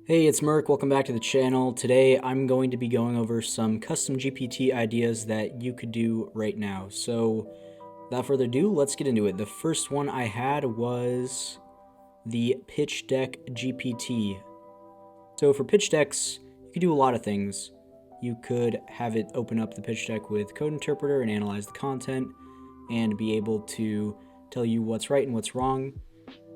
Hey, it's Merc. Welcome back to the channel. Today I'm going to be going over some custom GPT ideas that you could do right now. So without further ado, let's get into it. The first one I had was the pitch deck GPT. So for pitch decks, you could do a lot of things. You could have it open up the pitch deck with Code Interpreter and analyze the content and be able to tell you what's right and what's wrong.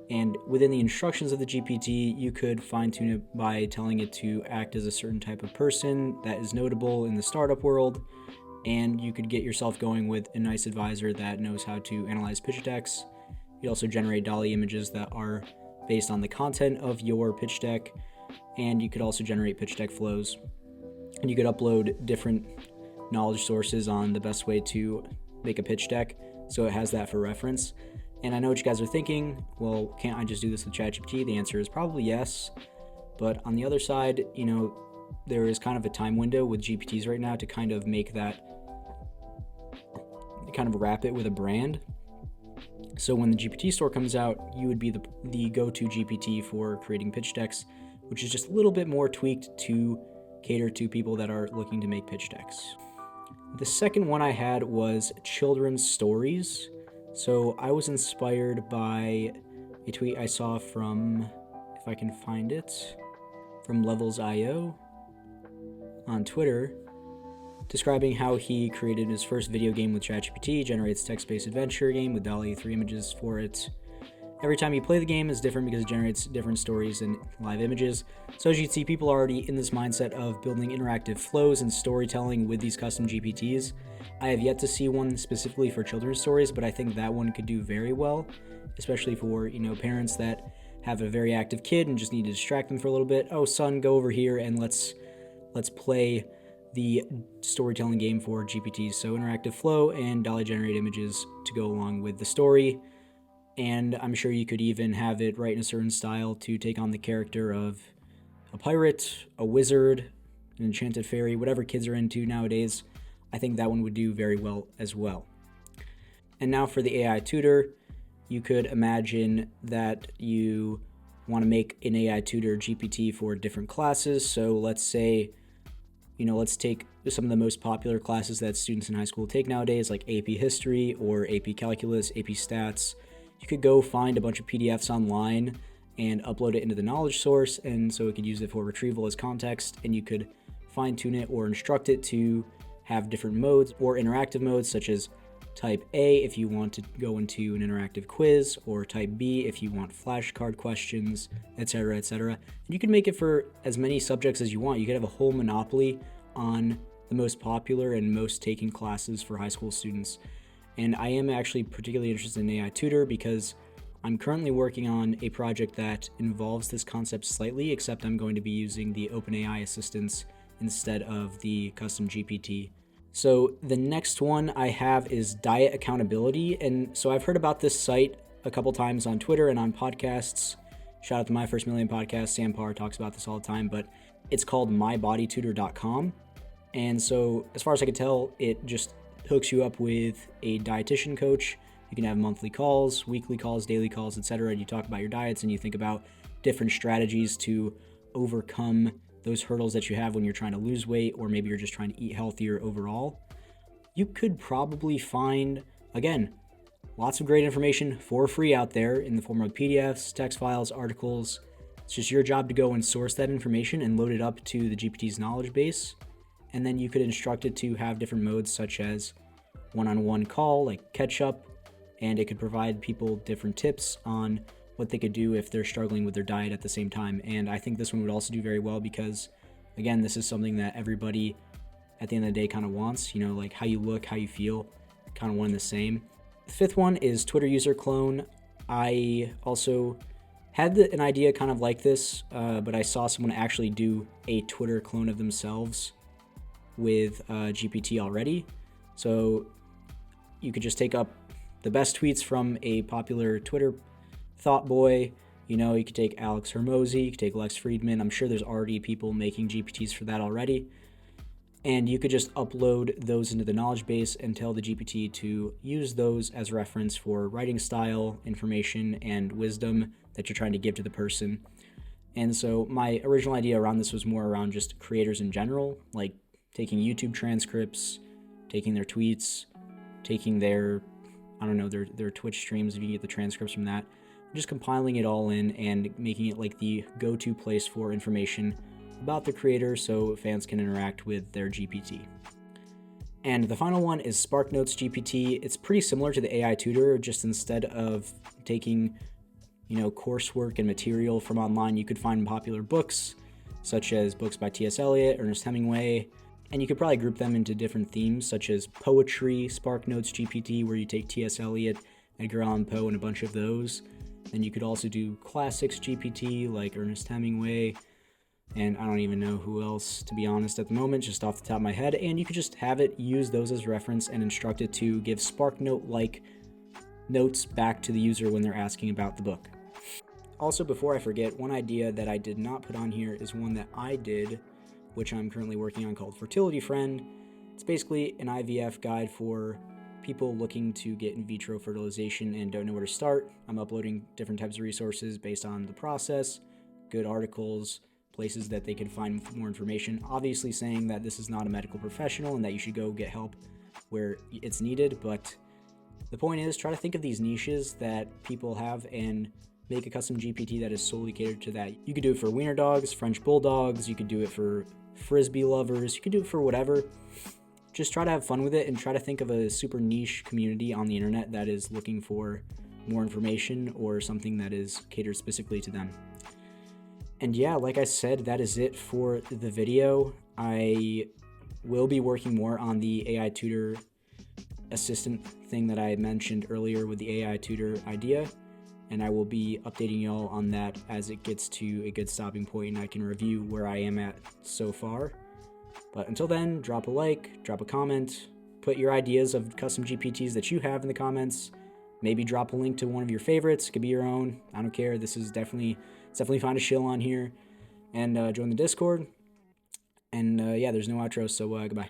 And within the instructions of the GPT, you could fine-tune it by telling it to act as a certain type of person that is notable in the startup world, and you could get yourself going with a nice advisor that knows how to analyze pitch decks. You also generate DALL-E images that are based on the content of your pitch deck, and you could also generate pitch deck flows. And you could upload different knowledge sources on the best way to make a pitch deck, so it has that for reference. And I know what you guys are thinking, well, can't I just do this with ChatGPT? The answer is probably yes. But on the other side, there is kind of a time window with GPTs right now to kind of make that, kind of wrap it with a brand. So when the GPT store comes out, you would be the go-to GPT for creating pitch decks, which is just a little bit more tweaked to cater to people that are looking to make pitch decks. The second one I had was children's stories. So I was inspired by a tweet I saw from, if I can find it, from Levels.io on Twitter, describing how he created his first video game with ChatGPT, generates text-based adventure game with DALL-E 3 images for it. Every time you play the game is different because it generates different stories and live images. So as you can see, people are already in this mindset of building interactive flows and storytelling with these custom GPTs. I have yet to see one specifically for children's stories, but I think that one could do very well, especially for, parents that have a very active kid and just need to distract them for a little bit. Oh, son, go over here and let's play the storytelling game for GPTs. So interactive flow and DALL-E generate images to go along with the story. And I'm sure you could even have it write in a certain style to take on the character of a pirate, a wizard, an enchanted fairy, whatever kids are into nowadays. I think that one would do very well as well. And now for the AI tutor, you could imagine that you want to make an AI tutor GPT for different classes. So let's say, let's take some of the most popular classes that students in high school take nowadays, like AP History or AP Calculus, AP Stats. You could go find a bunch of PDFs online and upload it into the knowledge source, and so it could use it for retrieval as context, and you could fine-tune it or instruct it to have different modes or interactive modes, such as type A if you want to go into an interactive quiz, or type B if you want flashcard questions, etc., etc. And you can make it for as many subjects as you want. You could have a whole monopoly on the most popular and most taken classes for high school students. And I am actually particularly interested in AI Tutor because I'm currently working on a project that involves this concept slightly, except I'm going to be using the OpenAI assistants instead of the custom GPT. So the next one I have is diet accountability. And so I've heard about this site a couple times on Twitter and on podcasts. Shout out to My First Million podcast. Sam Parr talks about this all the time, but it's called mybodytutor.com. And so as far as I can tell, it just hooks you up with a dietitian coach. You can have monthly calls, weekly calls, daily calls, etc. And you talk about your diets and you think about different strategies to overcome those hurdles that you have when you're trying to lose weight, or maybe you're just trying to eat healthier overall. You could probably find, again, lots of great information for free out there in the form of PDFs, text files, articles. It's just your job to go and source that information and load it up to the GPT's knowledge base. And then you could instruct it to have different modes such as one-on-one call, like catch up, and it could provide people different tips on what they could do if they're struggling with their diet at the same time. And I think this one would also do very well because, again, this is something that everybody at the end of the day kind of wants, like how you look, how you feel, kind of one and the same. The fifth one is Twitter user clone. I also had an idea kind of like this, but I saw someone actually do a Twitter clone of themselves with GPT already. So you could just take up the best tweets from a popular Twitter thought boy. You could take Alex Hormozy, you could take Lex Friedman. I'm sure there's already people making GPTs for that already. And you could just upload those into the knowledge base and tell the GPT to use those as reference for writing style, information, and wisdom that you're trying to give to the person. And so my original idea around this was more around just creators in general, like taking YouTube transcripts, taking their tweets, taking their, I don't know, their Twitch streams, if you get the transcripts from that, just compiling it all in and making it like the go-to place for information about the creator so fans can interact with their GPT. And the final one is SparkNotes GPT. It's pretty similar to the AI tutor, just instead of taking, coursework and material from online, you could find popular books, such as books by T.S. Eliot, Ernest Hemingway, and you could probably group them into different themes, such as poetry, SparkNotes GPT, where you take T.S. Eliot, Edgar Allan Poe, and a bunch of those. Then you could also do classics GPT, like Ernest Hemingway, and I don't even know who else, to be honest, at the moment, just off the top of my head. And you could just have it use those as reference and instruct it to give SparkNote-like notes back to the user when they're asking about the book. Also, before I forget, one idea that I did not put on here is one that I did, which I'm currently working on, called Fertility Friend. It's basically an IVF guide for people looking to get in vitro fertilization and don't know where to start. I'm uploading different types of resources based on the process, good articles, places that they can find more information. Obviously saying that this is not a medical professional and that you should go get help where it's needed, but the point is, try to think of these niches that people have and make a custom GPT that is solely catered to that. You could do it for wiener dogs, French bulldogs, you could do it for frisbee lovers, you could do it for whatever. Just try to have fun with it and try to think of a super niche community on the internet that is looking for more information or something that is catered specifically to them. And yeah, like I said, that is it for the video. I will be working more on the AI tutor assistant thing that I mentioned earlier with the AI tutor idea, and I will be updating y'all on that as it gets to a good stopping point and I can review where I am at so far. But until then, drop a like, drop a comment, put your ideas of custom GPTs that you have in the comments. Maybe drop a link to one of your favorites. It could be your own. I don't care. It's definitely fun to chill on here. And join the Discord. And yeah, there's no outro, so goodbye.